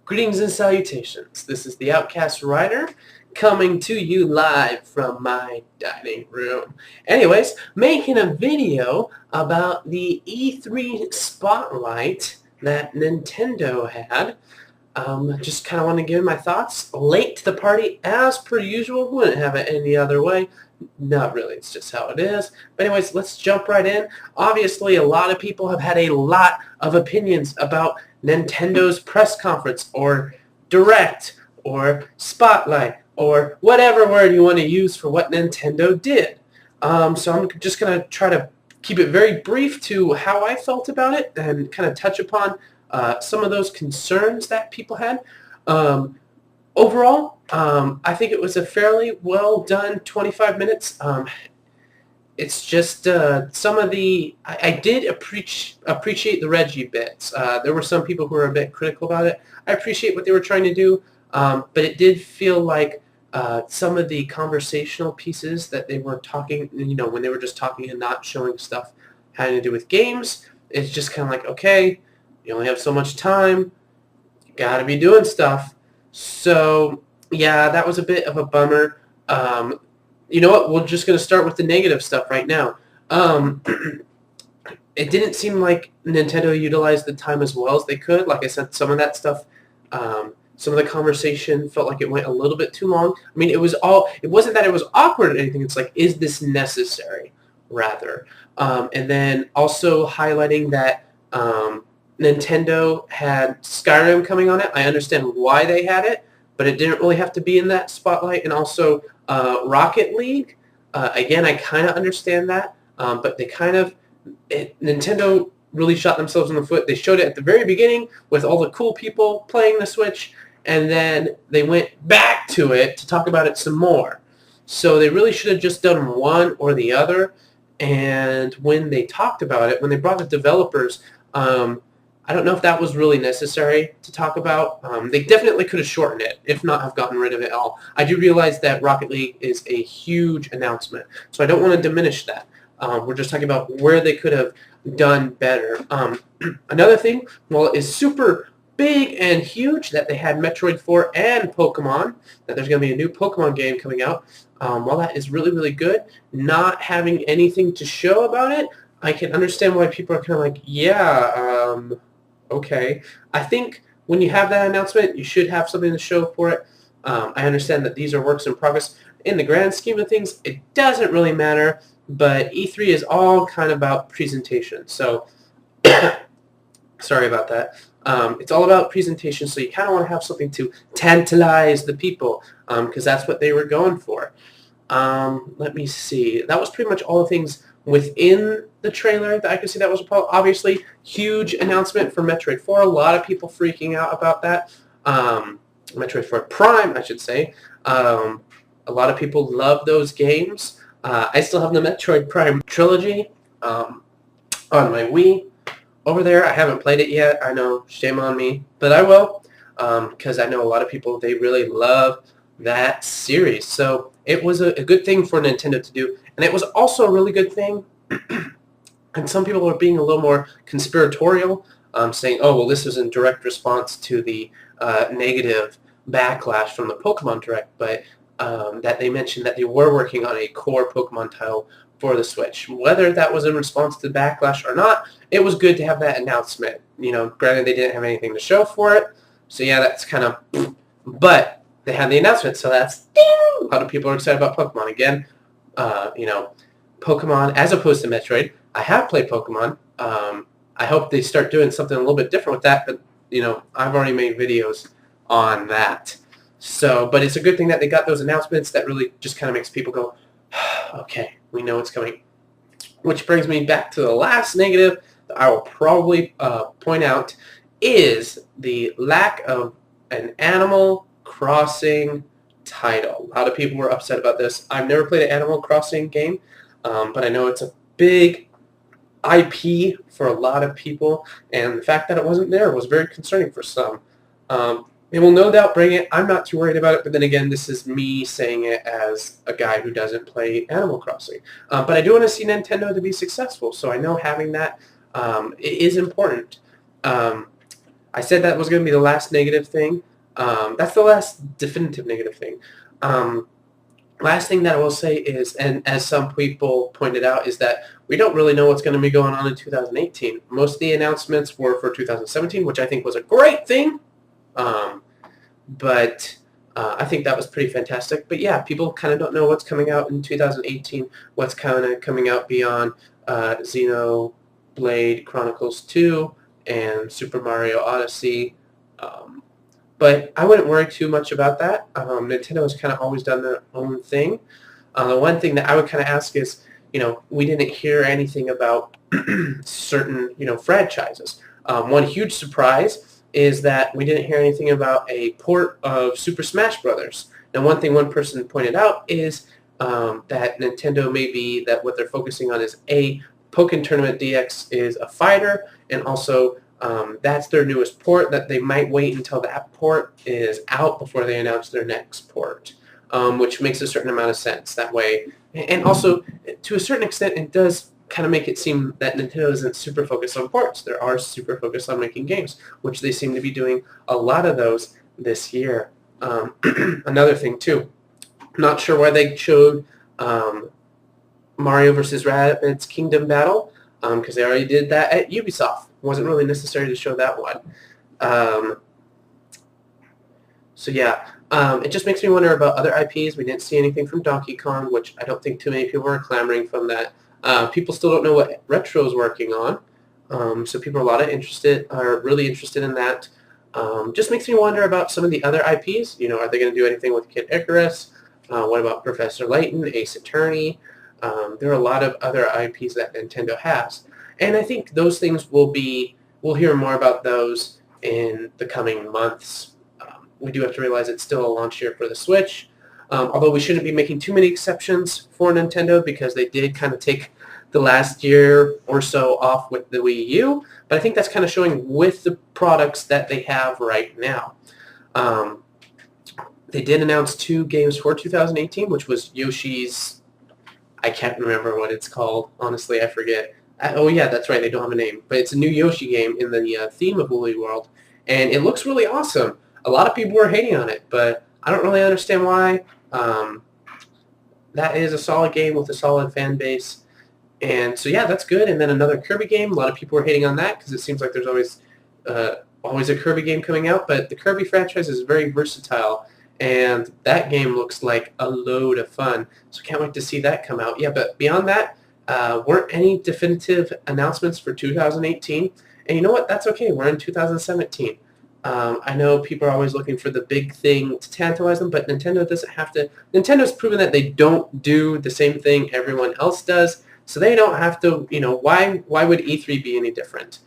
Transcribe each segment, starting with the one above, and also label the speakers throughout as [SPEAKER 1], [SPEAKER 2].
[SPEAKER 1] Greetings and salutations. This is the Outcast Rider coming to you live from my dining room. Anyways, making a video about the E3 Spotlight that Nintendo had. Just kind of want to give my thoughts. Late to the party as per usual. Wouldn't have it any other way. Not really. It's just how it is. But anyways, let's jump right in. Obviously, a lot of people have had a lot of opinions about Nintendo's press conference or Direct or Spotlight or whatever word you want to use for what Nintendo did. So I'm just going to try to keep it very brief to how I felt about it and kind of touch upon some of those concerns that people had. Overall, I think it was a fairly well done 25 minutes. It's just some of the... I did appreciate the Reggie bits. There were some people who were a bit critical about it. I appreciate what they were trying to do, but it did feel like some of the conversational pieces that they were talking, when they were just talking and not showing stuff having to do with games, it's just kind of like, okay, you only have so much time, you gotta be doing stuff. So, yeah, that was a bit of a bummer. You know what? We're just going to start with the negative stuff right now. It didn't seem like Nintendo utilized the time as well as they could. Like I said, some of that stuff, some of the conversation felt like it went a little bit too long. I mean, it wasn't that it was awkward or anything. It's like, is this necessary, rather? And then also highlighting that Nintendo had Skyrim coming on it. I understand why they had it, but it didn't really have to be in that spotlight. And also Rocket League. Again, I kind of understand that, but Nintendo really shot themselves in the foot. They showed it at the very beginning with all the cool people playing the Switch, and then they went back to it to talk about it some more. So they really should have just done one or the other. And when they talked about it, when they brought the developers, I don't know if that was really necessary to talk about. They definitely could have shortened it, if not have gotten rid of it all. I do realize that Rocket League is a huge announcement, so I don't want to diminish that. We're just talking about where they could have done better. Another thing, well, is super big and huge that they had Metroid 4 and Pokemon, that there's going to be a new Pokemon game coming out. While that is really, really good, not having anything to show about it, I can understand why people are kind of like, yeah, okay. I think when you have that announcement, you should have something to show for it. I understand that these are works in progress. In the grand scheme of things, it doesn't really matter, but E3 is all kind of about presentation. So, sorry about that. It's all about presentation, so you kind of want to have something to tantalize the people, because that's what they were going for. Let me see. That was pretty much all the things within the trailer that I could see that was obviously huge announcement for Metroid 4. A lot of people freaking out about that. Metroid 4 Prime, I should say. A lot of people love those games. I still have the Metroid Prime trilogy on my Wii over there. I haven't played it yet. I know, shame on me, but I will, because I know a lot of people, they really love that series. So it was a good thing for Nintendo to do. And it was also a really good thing, and some people are being a little more conspiratorial, saying, oh, well, this is in direct response to the negative backlash from the Pokemon Direct, but that they mentioned that they were working on a core Pokemon title for the Switch. Whether that was in response to the backlash or not, it was good to have that announcement. Granted, they didn't have anything to show for it, so yeah, that's kind of... But they had the announcement, so that's... Ding! A lot of people are excited about Pokemon again. Pokemon, as opposed to Metroid, I have played Pokemon. I hope they start doing something a little bit different with that, but, I've already made videos on that. So, but it's a good thing that they got those announcements that really just kind of makes people go, okay, we know it's coming. Which brings me back to the last negative that I will probably point out is the lack of an Animal Crossing title. A lot of people were upset about this. I've never played an Animal Crossing game, but I know it's a big IP for a lot of people, and the fact that it wasn't there was very concerning for some. They will no doubt bring it. I'm not too worried about it, but then again, this is me saying it as a guy who doesn't play Animal Crossing. But I do want to see Nintendo to be successful, so I know having that it is important. I said that was going to be the last negative thing. That's the last definitive negative thing. Last thing that I will say is, and as some people pointed out, is that we don't really know what's going to be going on in 2018. Most of the announcements were for 2017, which I think was a great thing. But I think that was pretty fantastic. But yeah, people kind of don't know what's coming out in 2018, what's kind of coming out beyond Xenoblade Chronicles 2 and Super Mario Odyssey. But I wouldn't worry too much about that. Nintendo has kind of always done their own thing. The one thing that I would kind of ask is, we didn't hear anything about certain, franchises. One huge surprise is that we didn't hear anything about a port of Super Smash Brothers. Now, one thing one person pointed out is that Nintendo that what they're focusing on is Pokken Tournament DX is a fighter, and also that's their newest port, that they might wait until that port is out before they announce their next port, which makes a certain amount of sense that way. And also, to a certain extent, it does kind of make it seem that Nintendo isn't super focused on ports. They are super focused on making games, which they seem to be doing a lot of those this year. Another thing, too, not sure why they showed Mario vs. Rabbids Kingdom Battle, because they already did that at Ubisoft. It wasn't really necessary to show that one. So yeah, it just makes me wonder about other IPs. We didn't see anything from Donkey Kong, which I don't think too many people are clamoring from that. People still don't know what Retro is working on, so people are really interested in that. Just makes me wonder about some of the other IPs. Are they going to do anything with Kid Icarus? What about Professor Layton, Ace Attorney? There are a lot of other IPs that Nintendo has. And I think those things we'll hear more about those in the coming months. We do have to realize it's still a launch year for the Switch, although we shouldn't be making too many exceptions for Nintendo because they did kind of take the last year or so off with the Wii U, but I think that's kind of showing with the products that they have right now. They did announce 2 games for 2018, which was Yoshi's, I can't remember what it's called, honestly, I forget. Oh yeah, that's right, they don't have a name, but it's a new Yoshi game in the theme of Woolly World, and it looks really awesome. A lot of people were hating on it, but I don't really understand why. That is a solid game with a solid fan base, and so yeah, that's good. And then another Kirby game, a lot of people were hating on that because it seems like there's always a Kirby game coming out, but the Kirby franchise is very versatile, and that game looks like a load of fun, so can't wait to see that come out. Yeah, but beyond that, weren't any definitive announcements for 2018, and you know what? That's okay. We're in 2017. I know people are always looking for the big thing to tantalize them, but Nintendo doesn't have to. Nintendo's proven that they don't do the same thing everyone else does, so they don't have to. Why would E3 be any different?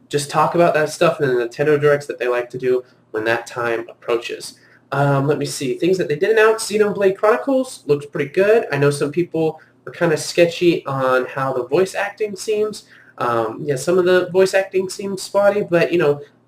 [SPEAKER 1] Just talk about that stuff in the Nintendo Directs that they like to do when that time approaches. Let me see. Things that they did announce. Xenoblade Chronicles looks pretty good. I know some people were kind of sketchy on how the voice acting seems. Yeah, some of the voice acting seems spotty, but,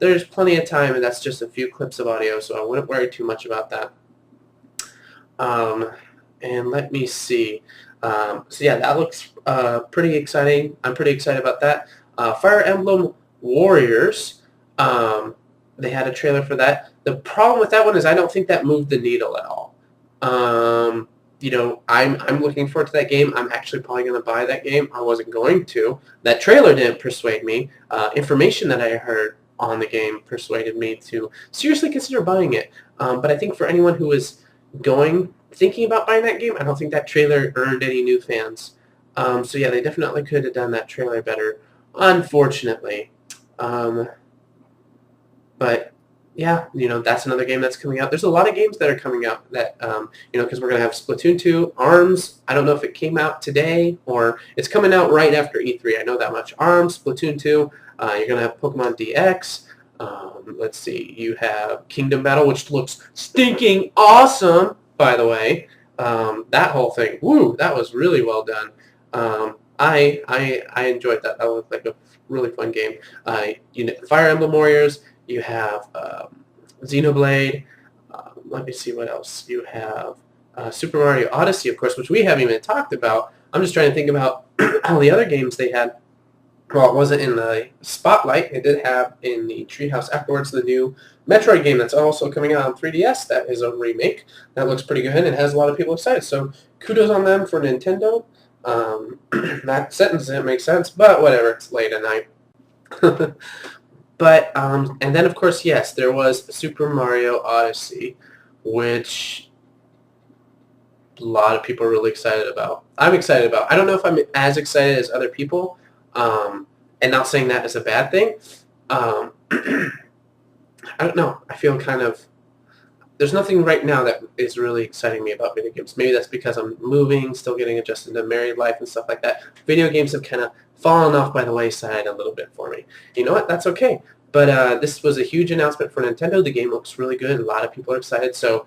[SPEAKER 1] there's plenty of time, and that's just a few clips of audio, so I wouldn't worry too much about that. And let me see. So yeah, that looks pretty exciting. I'm pretty excited about that. Fire Emblem Warriors, they had a trailer for that. The problem with that one is I don't think that moved the needle at all. I'm looking forward to that game. I'm actually probably going to buy that game. I wasn't going to. That trailer didn't persuade me. Information that I heard on the game persuaded me to seriously consider buying it. But I think for anyone who is thinking about buying that game, I don't think that trailer earned any new fans. So yeah, they definitely could have done that trailer better, unfortunately. But yeah, that's another game that's coming out. There's a lot of games that are coming out that, because we're going to have Splatoon 2, ARMS. I don't know if it came out today or it's coming out right after E3. I know that much. ARMS, Splatoon 2. You're going to have Pokemon DX. Let's see. You have Kingdom Battle, which looks stinking awesome, by the way. That whole thing. Woo, that was really well done. I enjoyed that. That looked like a really fun game. Fire Emblem Warriors. You have Xenoblade. Let me see what else. You have Super Mario Odyssey, of course, which we haven't even talked about. I'm just trying to think about all the other games they had. Well, it wasn't in the spotlight. It did have in the Treehouse afterwards the new Metroid game that's also coming out on 3DS. That is a remake. That looks pretty good and has a lot of people excited. So kudos on them for Nintendo. That sentence didn't make sense, but whatever. It's late at night. But and then of course, yes, there was Super Mario Odyssey, which a lot of people are really excited about. I'm excited about. I don't know if I'm as excited as other people, and not saying that is a bad thing. I don't know. I feel kind of there's nothing right now that is really exciting me about video games. Maybe that's because I'm moving, still getting adjusted to married life and stuff like that. Video games have kind of fallen off by the wayside a little bit for me. You know what? That's okay. But this was a huge announcement for Nintendo. The game looks really good. A lot of people are excited. So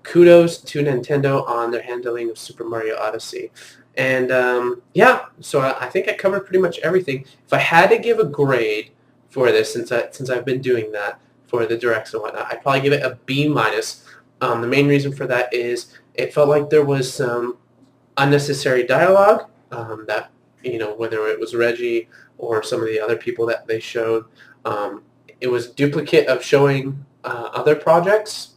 [SPEAKER 1] kudos to Nintendo on their handling of Super Mario Odyssey. And yeah, so I think I covered pretty much everything. If I had to give a grade for this, since I've been doing that for the directs and whatnot, I'd probably give it a B minus. The main reason for that is it felt like there was some unnecessary dialogue that, you know, whether it was Reggie or some of the other people that they showed. It was duplicate of showing other projects,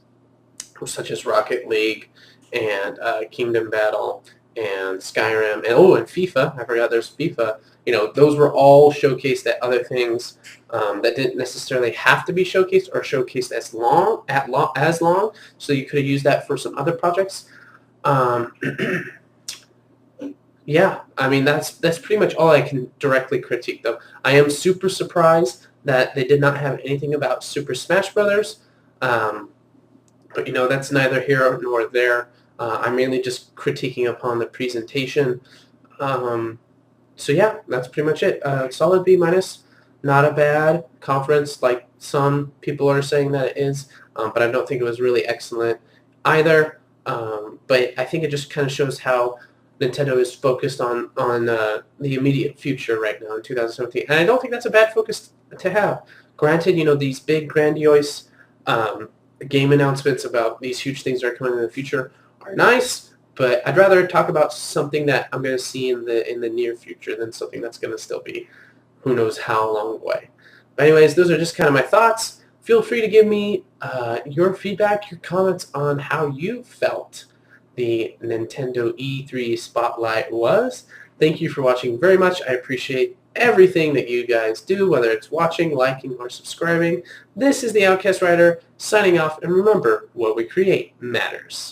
[SPEAKER 1] such as Rocket League and Kingdom Battle and Skyrim and and FIFA. I forgot there's FIFA. You know, those were all showcased at other things that didn't necessarily have to be showcased or showcased as long. So you could have used that for some other projects. Yeah, I mean that's pretty much all I can directly critique them. I am super surprised that they did not have anything about Super Smash Brothers. But you know, that's neither here nor there. I'm mainly just critiquing upon the presentation. So yeah, that's pretty much it. Solid B minus. Not a bad conference like some people are saying that it is, but I don't think it was really excellent either. But I think it just kind of shows how Nintendo is focused on the immediate future right now in 2017. And I don't think that's a bad focus to have. Granted, you know, these big grandiose game announcements about these huge things that are coming in the future are nice, but I'd rather talk about something that I'm going to see in the near future than something that's going to still be who knows how long away. But anyways, those are just kind of my thoughts. Feel free to give me your feedback, your comments on how you felt the Nintendo E3 Spotlight was. Thank you for watching very much. I appreciate everything that you guys do, whether it's watching, liking, or subscribing. This is the Outcast Writer signing off, and remember, what we create matters.